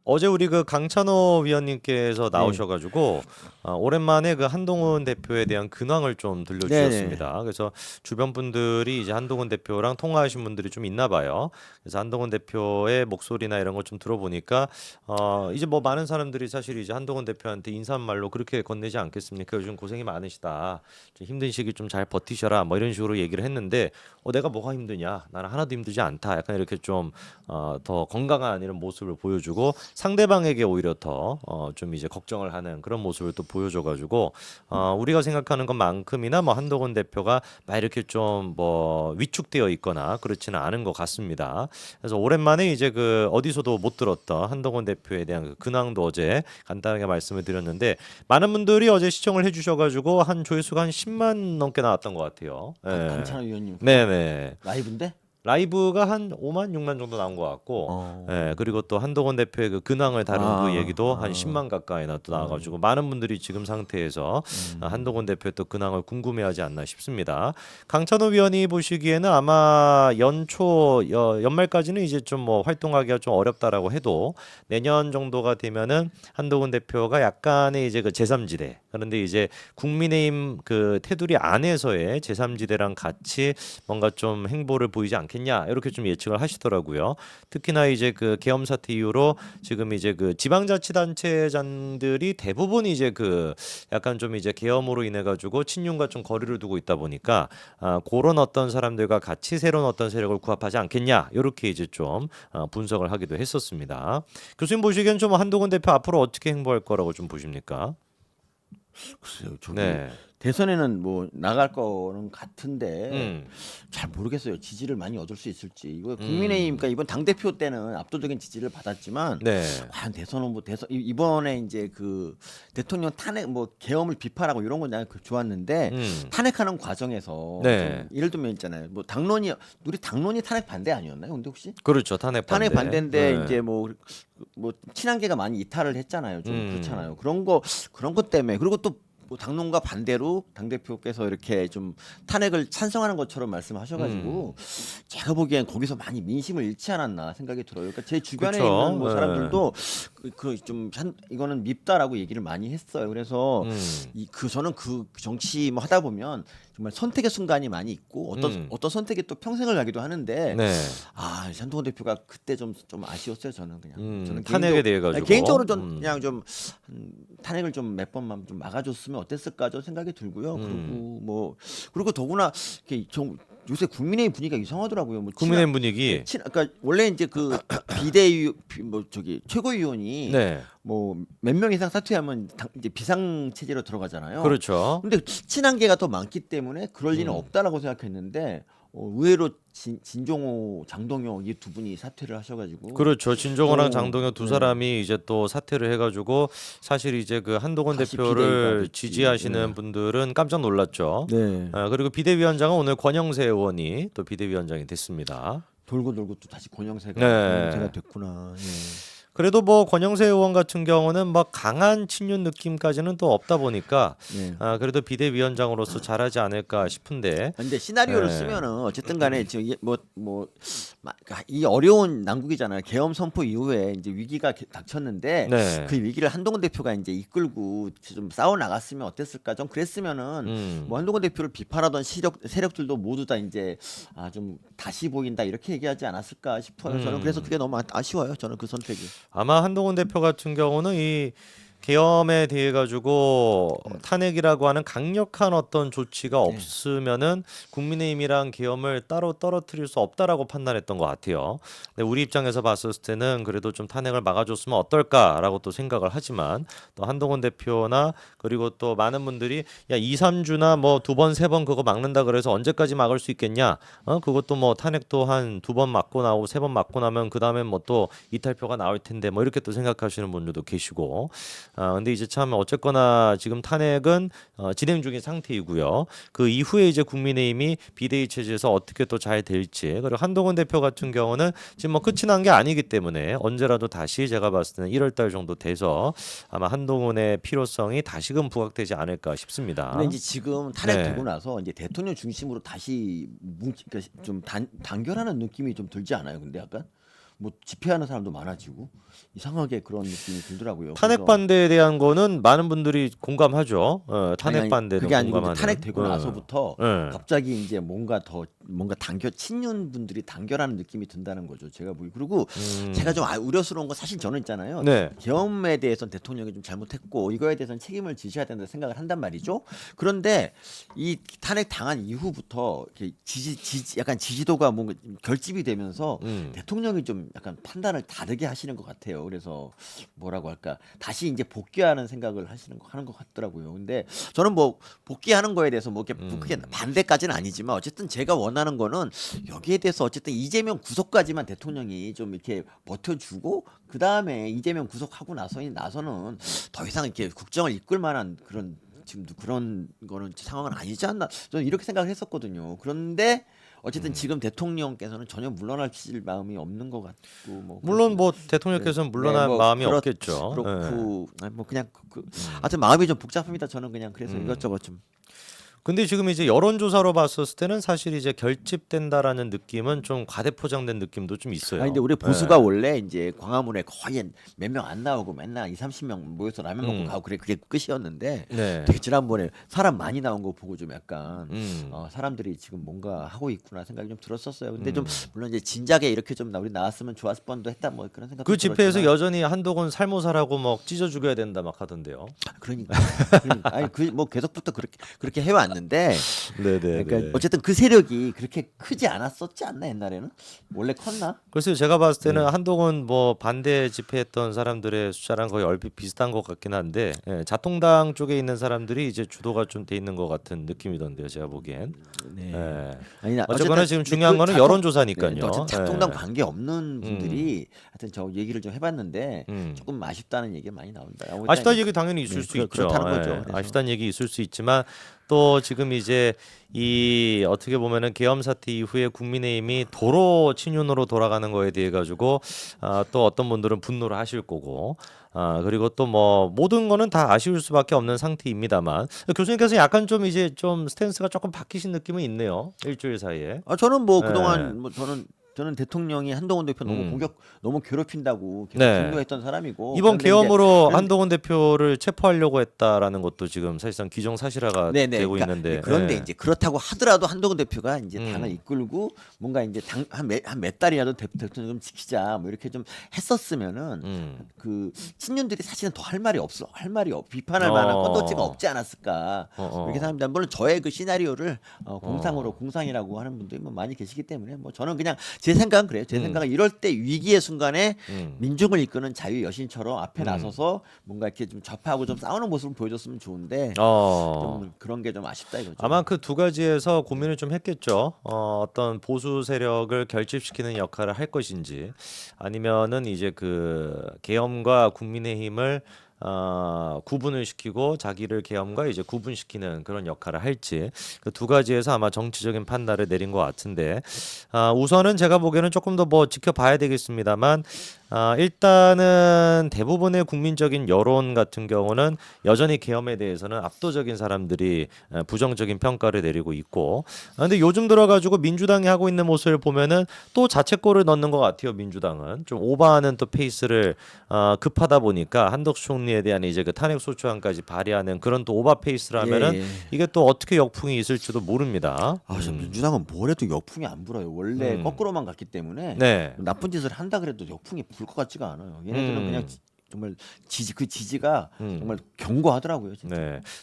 어제 우리 그 강찬호 위원님께서 네. 나오셔가지고 오랜만에 그 한동훈 대표에 대한 근황을 좀 네네. 들려주셨습니다. 그래서 주변 분들이 이제 한동훈 대표랑 통화하신 분들이 좀 있나 봐요. 그래서 한동훈 대표의 목소리나 이런 걸 좀 들어보니까 이제 뭐 많은 사람들이 사실 이제 한동훈 대표한테 인사말로 그렇게 건네지 않겠습니까? 요즘 고생이 많으시다. 좀 힘든 시기 좀 잘 버티셔라. 뭐 이런 식으로 얘기를 했는데 내가 뭐가 힘드냐? 나는 하나도 힘들지 않다. 약간 이렇게 좀 더 건강한 이런 모습을 보여주고 상대방에게 오히려 더 좀 이제 걱정을 하는 그런 모습을 또 보여줘가지고 우리가 생각하는 것만큼이나 뭐 한동훈 대표가 막 이렇게 좀 뭐 위축되어 있거나 그렇지는 않은 것 같습니다. 그래서 오랜만에 이제 그 어디서도 못 들었던 한동훈 대표에 대한 그 근황도 어제 간단하게 말씀을 드렸는데 많은 분들이 어제 시청을 해주셔가지고 한 조회수가 한 10만 넘게 나왔던 것 같아요. 예. 강찬호 위원님 그거 네네. 라이브인데? 라이브가 한 5만 6만 정도 나온 것 같고, 어. 예, 그리고 또 한동훈 대표의 그 근황을 다룬 그 아, 얘기도 한 아, 10만 가까이나 또 어, 나와가지고 많은 분들이 지금 상태에서 음, 한동훈 대표의 또 근황을 궁금해하지 않나 싶습니다. 강찬호 위원이 보시기에는 아마 연말까지는 이제 좀 뭐 활동하기가 좀 어렵다라고 해도 내년 정도가 되면은 한동훈 대표가 약간의 이제 그 제3지대 그런데 이제 국민의힘 그 테두리 안에서의 제3지대랑 같이 뭔가 좀 행보를 보이지 않겠냐 이렇게 좀 예측을 하시더라고요. 특히나 이제 그 계엄 사태 이후로 지금 이제 그 지방자치단체장들이 대부분 이제 그 약간 좀 이제 계엄으로 인해 가지고 친윤과 좀 거리를 두고 있다 보니까 그런 어떤 사람들과 같이 새로운 어떤 세력을 구합하지 않겠냐 이렇게 이제 좀 분석을 하기도 했었습니다. 교수님 보시기엔 좀 한동훈 대표 앞으로 어떻게 행보할 거라고 좀 보십니까? 글쎄요. 저기 네. 대선에는 뭐 나갈 거는 같은데 음. 잘 모르겠어요. 지지를 많이 얻을 수 있을지. 이거 국민의힘 음. 그러니까 이번 당 대표 때는 압도적인 지지를 받았지만 네. 과연 대선 후보 이번에 이제 그 대통령 탄핵 뭐 계엄을 비판하고 이런 건 나는 좋았는데 음. 탄핵하는 과정에서 좀 네. 예를 들면 있잖아요. 뭐 당론이 우리 당론이 탄핵 반대 아니었나요? 근데 혹시? 그렇죠. 탄핵 탄핵 반대. 반대인데 네. 이제 뭐 친한계가 많이 이탈을 했잖아요. 좀 음. 그렇잖아요. 그런 것 때문에 그리고 또 뭐 당론과 반대로 당 대표께서 이렇게 좀 탄핵을 찬성하는 것처럼 음. 말씀하셔가지고 제가 보기엔 거기서 많이 민심을 잃지 않았나 생각이 들어요. 그러니까 제 주변에 있는 그쵸. 뭐 예. 사람들도 이거는 밉다라고 얘기를 많이 했어요. 그래서 음. 저는 그 정치 뭐 하다 보면 정말 선택의 순간이 많이 있고 음. 어떤 선택이 또 평생을 가기도 하는데 네. 한동훈 대표가 그때 좀 아쉬웠어요. 저는 그냥 탄핵에 대해 개인적으로 가지고. 좀 그냥 좀 탄핵을 좀 몇 번만 좀 막아줬으면 어땠을까 저 생각이 들고요. 음. 그리고 더구나 이렇게 요새 국민의힘 분위기가 이상하더라고요. 뭐 국민의힘 분위기. 그러니까 원래 이제 그 비대위 뭐 저기 최고위원이 네. 뭐 몇 명 이상 사퇴하면 이제 비상 체제로 들어가잖아요. 그렇죠. 근데 친한계가 더 많기 때문에 그럴 리는 음. 없다라고 생각했는데 의외로 진종호, 장동영 이 두 분이 사퇴를 하셔가지고 그렇죠. 진정호랑 또 장동혁 두 예, 사람이 이제 또 사퇴를 해 가지고 사실 이제 그 한동훈 다시 비대위가 대표를 됐지. 지지하시는 분들은 깜짝 놀랐죠. 네. 그리고 비대위원장은 오늘 권영세 의원이 또 비대위원장이 됐습니다. 돌고 돌고 또 다시 권영세가 네. 됐구나. 예. 그래도 뭐 권영세 의원 같은 경우는 뭐 강한 친윤 느낌까지는 또 없다 보니까 예. 그래도 비대위원장으로서 잘하지 않을까 싶은데 근데 시나리오를 예. 쓰면은 어쨌든 간에 지금 이 어려운 난국이잖아요. 계엄 선포 이후에 이제 위기가 닥쳤는데 네. 그 위기를 한동훈 대표가 이제 이끌고 좀 싸워 나갔으면 어땠을까? 좀 그랬으면은 음. 뭐 한동훈 대표를 비판하던 세력들도 모두 다 이제 좀 다시 보인다 이렇게 얘기하지 않았을까 싶어요. 저는 그래서 음. 그게 너무 아쉬워요. 저는 그 선택이. 아마 한동훈 대표 같은 경우는 이 계엄에 대해 가지고 탄핵이라고 하는 강력한 어떤 조치가 네. 없으면은 국민의힘이랑 계엄을 따로 떨어뜨릴 수 없다라고 판단했던 것 같아요. 근데 우리 입장에서 봤을 때는 그래도 좀 탄핵을 막아줬으면 어떨까라고 또 생각을 하지만 또 한동훈 대표나 그리고 또 많은 분들이 야 2, 3주나 뭐 두 번, 세 번 그거 막는다 그래서 언제까지 막을 수 있겠냐? 그것도 뭐 탄핵도 한 두 번 맞고 나오고 세 번 맞고 나면 그 다음에 뭐 또 이탈표가 나올 텐데 뭐 이렇게 또 생각하시는 분들도 계시고 근데 이제 참 어쨌거나 지금 탄핵은 진행 중인 상태이고요. 그 이후에 이제 국민의힘이 비대위 체제에서 어떻게 또 잘 될지 그리고 한동훈 대표 같은 경우는 지금 뭐 끝이 난 게 아니기 때문에 언제라도 다시 제가 봤을 때는 1월 달 정도 돼서 아마 한동훈의 필요성이 다시금 부각되지 않을까 근데 싶습니다. 이제 지금 탄핵 되고 네. 나서 이제 대통령 중심으로 다시 그러니까 좀 단결하는 느낌이 좀 들지 않아요? 근데 약간 뭐 집회하는 사람도 많아지고 이상하게 그런 느낌이 들더라고요. 탄핵 그래서 반대에 대한 거는 많은 분들이 공감하죠. 탄핵 아니, 반대는 그게 아니고 이제 공감하는. 탄핵되고 나서부터 예. 갑자기 이제 뭔가 단결 친윤 분들이 단결하는 느낌이 든다는 거죠. 제가 보기 그리고 제가 좀 우려스러운 건 사실 저는 있잖아요. 네. 계엄에 대해서는 대통령이 좀 잘못했고 이거에 대해서는 책임을 지셔야 된다 생각을 한단 말이죠. 그런데 이 탄핵 당한 이후부터 이렇게 약간 지지도가 뭔가 결집이 되면서 대통령이 좀 약간 판단을 다르게 하시는 것 같아요. 그래서 뭐라고 할까 다시 이제 복귀하는 생각을 하는 것 같더라고요. 근데 저는 뭐 복귀하는 거에 대해서 뭐 이렇게 크게 반대까지는 아니지만 어쨌든 제가 원하는 거는 여기에 대해서 어쨌든 이재명 구속까지만 대통령이 좀 이렇게 버텨주고 그 다음에 이재명 구속하고 나서는 더 이상 이렇게 국정을 이끌 만한 그런 지금도 그런 거는 상황은 아니지 않나 저는 이렇게 생각을 했었거든요. 그런데 어쨌든 지금 대통령께서는 전혀 물러나실 마음이 없는 것 같고 뭐 물론 뭐 대통령께서는 물러날 뭐 마음이 없겠죠. 예. 그렇고 아니 뭐 그냥 하여튼 마음이 좀 복잡합니다. 저는 그냥 그래서 이것저것 좀 근데 지금 이제 여론조사로 봤었을 때는 사실 이제 결집된다라는 느낌은 좀 과대포장된 느낌도 좀 있어요. 아니 근데 우리 보수가 원래 이제 광화문에 거의 몇 명 안 나오고 맨날 2-30명 모여서 라면 먹고 가고 그게 끝이었는데 네. 되게 지난번에 사람 많이 나온 거 보고 좀 약간 음. 사람들이 지금 뭔가 하고 있구나 생각이 좀 들었었어요. 근데 좀 물론 이제 진작에 이렇게 좀 우리 나왔으면 좋았을 뻔도 했다 뭐 그런 생각. 그 집회에서 여전히 한동훈 살모사라고 막 찢어 죽여야 된다 막 하던데요. 그러니까 아니 그 뭐 계속부터 그렇게 해왔는데. 네네. 그러니까 어쨌든 그 세력이 그렇게 크지 않았었지 않나 옛날에는 원래 컸나? 글쎄요, 제가 봤을 때는 한동훈 뭐 반대 집회했던 사람들의 숫자랑 거의 얼핏 비슷한 것 같긴 한데 자통당 쪽에 있는 사람들이 이제 주도가 좀 돼 있는 것 같은 느낌이던데요, 제가 보기엔. 네. 예. 아니, 어쨌거나 지금 중요한 거는 여론조사니까요. 네, 어쨌든 자통당 예. 관계 없는 분들이 하여튼 저 얘기를 좀 해봤는데 조금 아쉽다는 얘기 많이 나온다. 아쉽다는 얘기 당연히 있을 수 있죠. 그렇다는 거죠. 예. 그래서. 아쉽다는 얘기 있을 수 있지만 또 지금 이제 이 어떻게 보면은 계엄 사태 이후에 국민의힘이 도로 친윤으로 돌아가는 거에 대해 가지고 또 어떤 분들은 분노를 하실 거고 그리고 또 뭐 모든 거는 다 아쉬울 수밖에 없는 상태입니다만 교수님께서 약간 좀 이제 좀 스탠스가 조금 바뀌신 느낌은 있네요. 일주일 사이에. 저는 뭐 네. 그동안 뭐 저는 대통령이 한동훈 대표 너무 괴롭힌다고 계속 네. 강조했던 사람이고 이번 그런데 계엄으로 이제 한동훈 대표를 체포하려고 했다라는 것도 지금 사실상 기정사실화가 네네. 되고 그러니까 있는데 그런데 예. 이제 그렇다고 하더라도 한동훈 대표가 이제 당을 이끌고 뭔가 이제 한 몇 달이라도 대통령 좀 지키자 뭐 이렇게 좀 했었으면은 그 친윤들이 사실은 더 할 말이 비판할 만한 건덕지가 없지 않았을까 이렇게 생각합니다. 물론 저의 그 시나리오를 공상이라고 하는 분들이 뭐 많이 계시기 때문에 뭐 저는 그냥 제 생각은 그래요. 제 생각은 이럴 때 위기의 순간에 민중을 이끄는 자유 여신처럼 앞에 나서서 뭔가 이렇게 좀 좌파하고 좀 싸우는 모습을 보여줬으면 좋은데 좀 그런 게 좀 아쉽다 이거죠. 아마 그 두 가지에서 고민을 좀 했겠죠. 어떤 보수 세력을 결집시키는 역할을 할 것인지 아니면은 이제 그 계엄과 국민의힘을 구분을 시키고 자기를 계엄과 이제 구분시키는 그런 역할을 할지 그 두 가지에서 아마 정치적인 판단을 내린 것 같은데 우선은 제가 보기에는 조금 더 뭐 지켜봐야 되겠습니다만 일단은 대부분의 국민적인 여론 같은 경우는 여전히 계엄에 대해서는 압도적인 사람들이 부정적인 평가를 내리고 있고 근데 요즘 들어가지고 민주당이 하고 있는 모습을 보면은 또 자책골을 넣는 것 같아요. 민주당은 좀 오버하는 또 페이스를 급하다 보니까 한덕수 총리에 대한 이제 그 탄핵 소추안까지 발의하는 그런 또 오버 페이스라면은 예. 이게 또 어떻게 역풍이 있을지도 모릅니다. 민주당은 뭘 해도 역풍이 안 불어요. 원래 거꾸로만 갔기 때문에 네. 나쁜 짓을 한다 그래도 역풍이 불 것 같지가 않아요. 얘네들은 그냥 정말 지지가 정말 견고하더라고요. 진짜. 네.